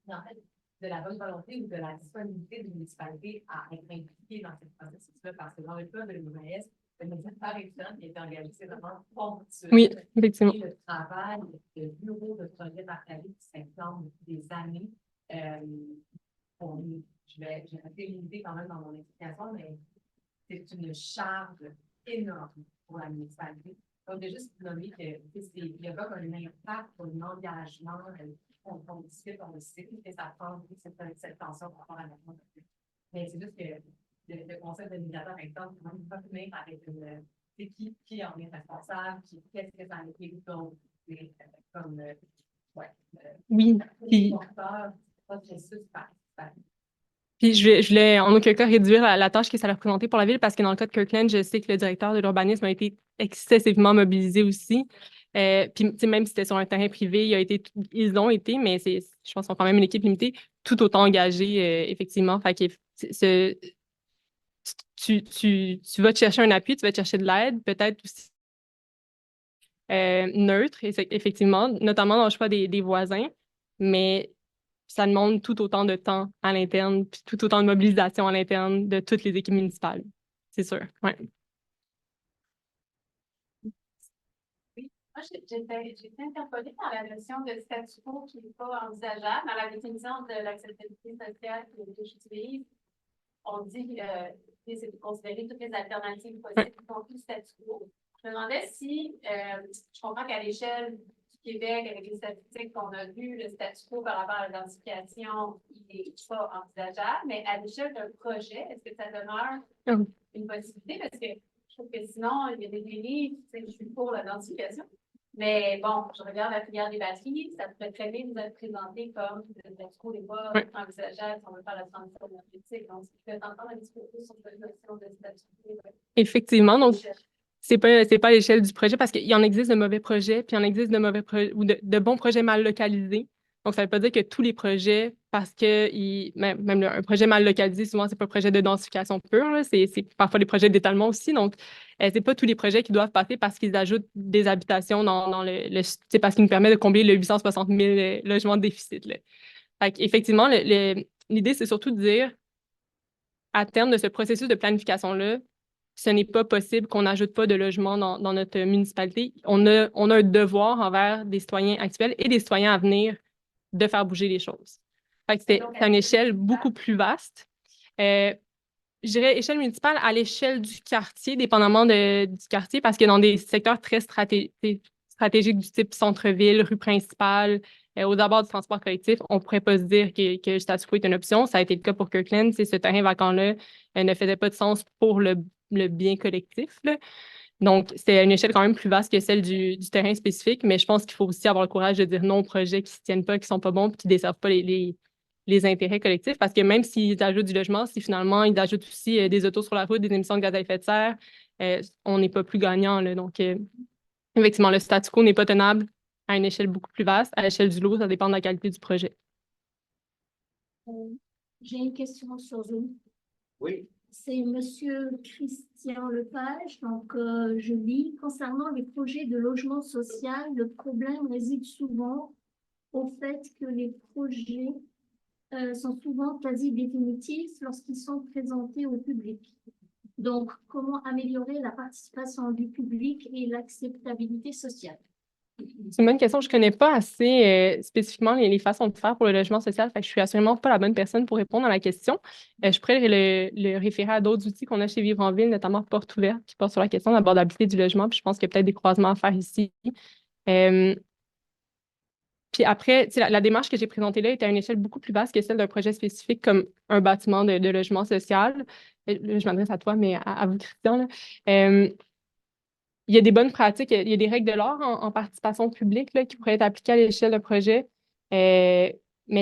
D: Mais en fait, de la bonne volonté ou de la disponibilité des municipalités à être impliquées dans ce processus-là, parce que dans le cas de l'UMS, le médiateur externe qui a été engagé, c'est vraiment ponctuel.
B: Oui, effectivement.
D: Et le travail, le bureau de projet partagé qui s'implante depuis des années. Je vais rester limitée quand même dans mon explication, mais c'est une charge énorme pour la municipalité. Donc, de juste nommer qu'il y a pas un impact, un engagement, on discute, on le sait, que ça prend cette tension par rapport à la. Mais c'est juste que le concept de médiateur externe, quand même, pas finir avec qui en est responsable, qu'est-ce que ça implique comme,
B: Oui. Puis,
D: processus par.
B: puis je voulais en aucun cas réduire la tâche que ça a représenté pour la ville parce que dans le cas de Kirkland, je sais que le directeur de l'urbanisme a été excessivement mobilisé aussi. Puis, tu sais, même si c'était sur un terrain privé, ils ont été, mais je pense qu'ils sont quand même une équipe limitée, tout autant engagée, effectivement. Fait que tu vas te chercher un appui, tu vas te chercher de l'aide, peut-être aussi neutre, effectivement, notamment dans le choix des voisins, mais ça demande tout autant de temps à l'interne, puis tout autant de mobilisation à l'interne de toutes les équipes municipales. C'est sûr. Ouais.
D: Oui, moi, j'ai été interpellée par la notion de statu quo qui n'est pas envisageable. Dans la définition de l'acceptabilité sociale que j'utilise, on dit que c'est de considérer toutes les alternatives possibles, y compris le statu quo. Je me demandais si, je comprends qu'à l'échelle du Québec, avec les statistiques qu'on a vues, le statu quo par rapport à l'identification, il n'est pas envisageable, mais à l'échelle d'un projet, est-ce que ça demeure une possibilité? Parce que je trouve que sinon, il y a des délits, je suis pour l'identification. Mais bon, je regarde la filière des batteries, ça pourrait très bien nous être présenté comme le statu quo n'est pas envisageable si on veut faire la transition énergétique. Donc, si je peux entendre un petit peu plus sur cette notion de statu quo.
B: Effectivement, donc c'est pas à l'échelle du projet parce qu'il y en existe de mauvais projets, puis il y en existe de mauvais projets ou de bons projets mal localisés. Donc, ça ne veut pas dire que tous les projets, parce que même un projet mal localisé, souvent, c'est pas un projet de densification pure, c'est parfois des projets d'étalement aussi. Donc, c'est pas tous les projets qui doivent passer parce qu'ils ajoutent des habitations dans c'est parce qu'ils nous permettent de combler le 860 000 logements de déficit. Là. Fait effectivement, l'idée, c'est surtout de dire, à terme de ce processus de planification-là, ce n'est pas possible qu'on n'ajoute pas de logements dans notre municipalité. On a un devoir envers des citoyens actuels et des citoyens à venir de faire bouger les choses. Fait que c'est à une échelle beaucoup plus vaste. Je dirais échelle municipale à l'échelle du quartier, dépendamment du quartier, parce que dans des secteurs très stratégiques du type centre-ville, rue principale, aux abords du transport collectif, on ne pourrait pas se dire que le statu quo est une option. Ça a été le cas pour Kirkland. Ce terrain vacant-là ne faisait pas de sens pour le bien collectif. Là. Donc, c'est une échelle quand même plus vaste que celle du terrain spécifique, mais je pense qu'il faut aussi avoir le courage de dire non aux projets qui ne se tiennent pas, qui ne sont pas bons, puis qui ne desservent pas les intérêts collectifs, parce que même s'ils ajoutent du logement, si finalement ils ajoutent aussi des autos sur la route, des émissions de gaz à effet de serre, on n'est pas plus gagnant. Là. Donc, effectivement, le statu quo n'est pas tenable à une échelle beaucoup plus vaste. À l'échelle du lot, ça dépend de la qualité du projet.
G: J'ai une question sur Zoom.
C: Oui.
G: C'est Monsieur Christian Lepage. Donc, je lis, concernant les projets de logement social, le problème réside souvent au fait que les projets sont souvent quasi définitifs lorsqu'ils sont présentés au public. Donc, comment améliorer la participation du public et l'acceptabilité sociale?
B: C'est une bonne question. Je ne connais pas assez spécifiquement les façons de faire pour le logement social. Fait que je suis assurément pas la bonne personne pour répondre à la question. Je pourrais le référer à d'autres outils qu'on a chez Vivre en Ville, notamment Porte ouverte, qui porte sur la question de l'abordabilité du logement. Puis je pense qu'il y a peut-être des croisements à faire ici. Puis après, la démarche que j'ai présentée là était à une échelle beaucoup plus vaste que celle d'un projet spécifique comme un bâtiment de logement social. Là, je m'adresse à toi, mais à vous, Christian. Là. Il y a des bonnes pratiques, il y a des règles de l'art en participation publique là, qui pourraient être appliquées à l'échelle d'un projet. Mais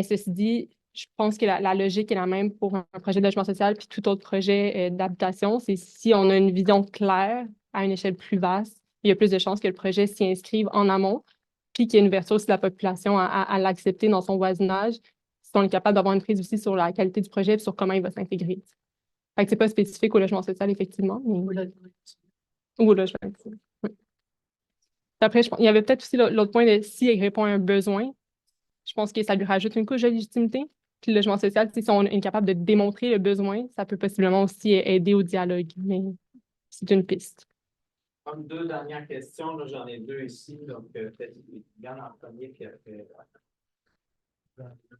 B: ceci dit, je pense que la logique est la même pour un projet de logement social puis tout autre projet d'habitation. C'est si on a une vision claire à une échelle plus vaste, il y a plus de chances que le projet s'y inscrive en amont puis qu'il y ait une ouverture aussi de la population à l'accepter dans son voisinage, si on est capable d'avoir une prise aussi sur la qualité du projet et sur comment il va s'intégrer. Fait que c'est pas spécifique au logement social, effectivement. Mais... Ou au logement. Oui. Après, il y avait peut-être aussi l'autre point de si il répond à un besoin, je pense que ça lui rajoute une couche de légitimité. Puis le logement social, si on est capable de démontrer le besoin, ça peut possiblement aussi aider au dialogue. Mais c'est une piste.
C: Comme deux dernières questions, là, j'en ai deux ici, donc peut-être Yann en premier, puis après.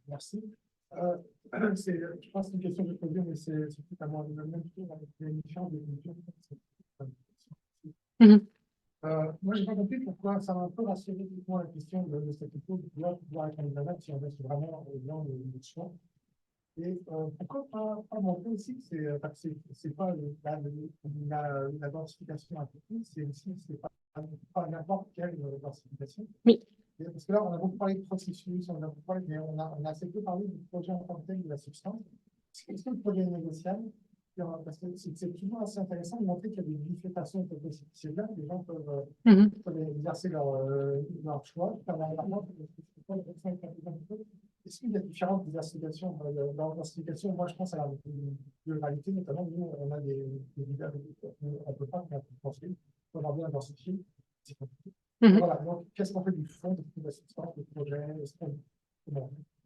H: Merci. Je pense que c'est une question que je peux dire, mais c'est tout à moi. Le même tour avec les missions de moi, je n'ai pas compris pourquoi ça m'a un peu rassuré la question de cette étude de pouvoir être candidat si on reste vraiment dans le choix. Et pourquoi pas montrer aussi que c'est pas la densification intégrée, c'est pas n'importe quelle densification.
B: Oui.
H: Parce que là, on a beaucoup parlé de processus, mais on a assez peu parlé du projet en tant que tel, de la substance. Est-ce que le projet est négociable? Parce que c'est toujours assez intéressant de montrer qu'il y a des bifurcations de possibilités là, les gens peuvent exercer leur choix. Est-ce qu'il y a différentes diversifications dans la densification? Moi, je pense à la pluralité, notamment, nous, on a des leaders, on ne peut pas penser, on a bien densifié. Voilà, donc, qu'est-ce qu'on fait du fond, de la substance, du projet?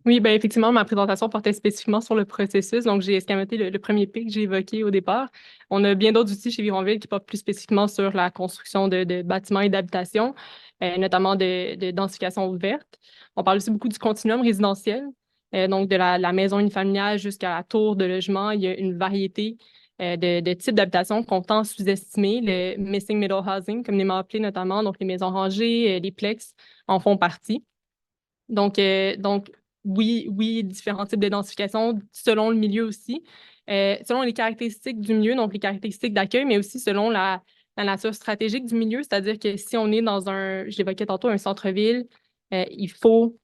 B: Oui, ben effectivement, ma présentation portait spécifiquement sur le processus. Donc, j'ai escamoté le premier P que j'ai évoqué au départ. On a bien d'autres outils chez Vironville qui portent plus spécifiquement sur la construction de bâtiments et d'habitations, notamment de densification ouverte. On parle aussi beaucoup du continuum résidentiel, donc de la maison unifamiliale jusqu'à la tour de logement. Il y a une variété de types d'habitations qu'on tend à sous-estimer. Le missing middle housing, communément appelé notamment, donc les maisons rangées, les plex en font partie. Donc oui, différents types de densification selon le milieu aussi, selon les caractéristiques du milieu, donc les caractéristiques d'accueil, mais aussi selon la nature stratégique du milieu, c'est-à-dire que si on est dans je l'évoquais tantôt, un centre-ville, il faut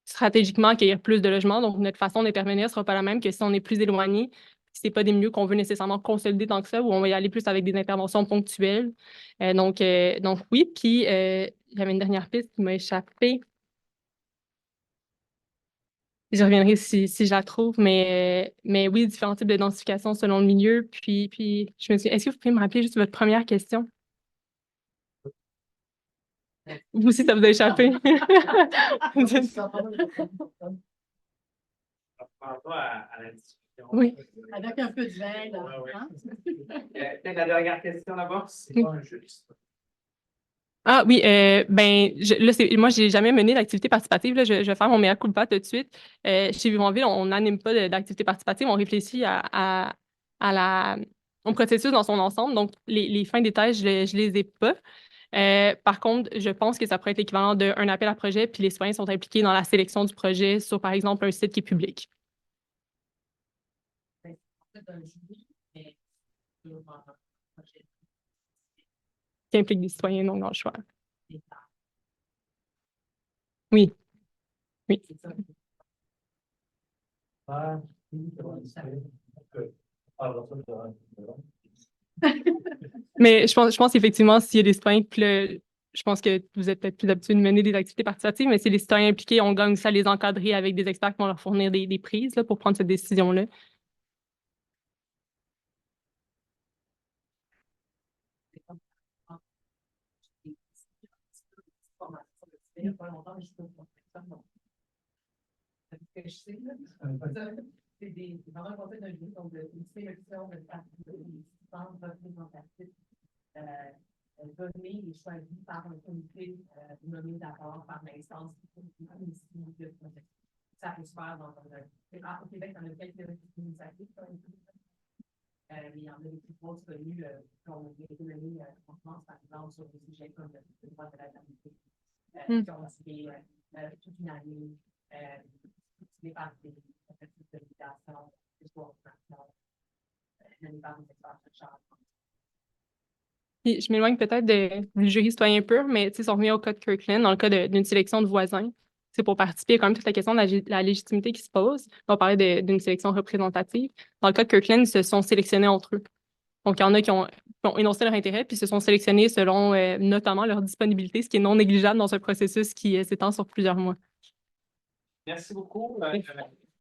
B: stratégiquement accueillir plus de logements, donc notre façon d'intervenir ne sera pas la même que si on est plus éloigné, ce n'est pas des milieux qu'on veut nécessairement consolider tant que ça, où on va y aller plus avec des interventions ponctuelles. Donc oui, puis j'avais une dernière piste qui m'a échappé. Je reviendrai si je la trouve, mais oui, différents types de densification selon le milieu. Puis je me suis est-ce que vous pouvez me rappeler juste votre première question? Vous aussi, ça vous a échappé.
C: Par rapport à la discussion.
B: Oui.
A: Avec un peu de vin, là.
C: Ouais, ouais.
A: Hein?
C: Peut-être la dernière question là-bas, c'est
B: Oui.
C: pas un jeu.
B: Ah oui, ben moi, j'ai jamais mené d'activité participative. Là, je vais faire mon mea culpa tout de suite. Chez Vironville, on n'anime pas d'activité participative, on réfléchit au processus dans son ensemble. Donc, les fins détails, je les ai pas. Par contre, je pense que ça pourrait être l'équivalent d'un appel à projet, puis les citoyens sont impliqués dans la sélection du projet sur, par exemple, un site qui est public. Qui implique des citoyens donc dans le choix. Oui. Oui. Mais je pense qu'effectivement, s'il y a des citoyens, puis je pense que vous êtes peut-être plus habitués de mener des activités participatives, mais si les citoyens impliqués, on gagne ça à les encadrer avec des experts qui vont leur fournir des prises là, pour prendre cette décision-là.
D: Il n'y a pas longtemps, mais je peux vous montrer ça. Ce que je sais, c'est vraiment un concept d'un livre, donc une sélection de participantes représentatives données et choisies par un comité nommé d'abord par l'instance de protection. Ça peut se faire dans au Québec, on a quelques initiatives, mais il y en a des plus grosses connues qui ont été menées en France, par exemple, sur des sujets comme le droit de la maternité. Qui ont été toute une année, des parties, des publications, des formations, des experts de charge.
B: Puis, je m'éloigne peut-être du jury citoyen pur, mais si on revient au cas de Kirkland, dans le cas d'une sélection de voisins, c'est pour participer, il y a quand même toute la question de la légitimité qui se pose. On parlait d'une sélection représentative. Dans le cas de Kirkland, ils se sont sélectionnés entre eux. Donc, il y en a qui ont énoncé leur intérêt, puis se sont sélectionnés selon notamment leur disponibilité, ce qui est non négligeable dans un processus qui s'étend sur plusieurs mois.
C: Merci beaucoup.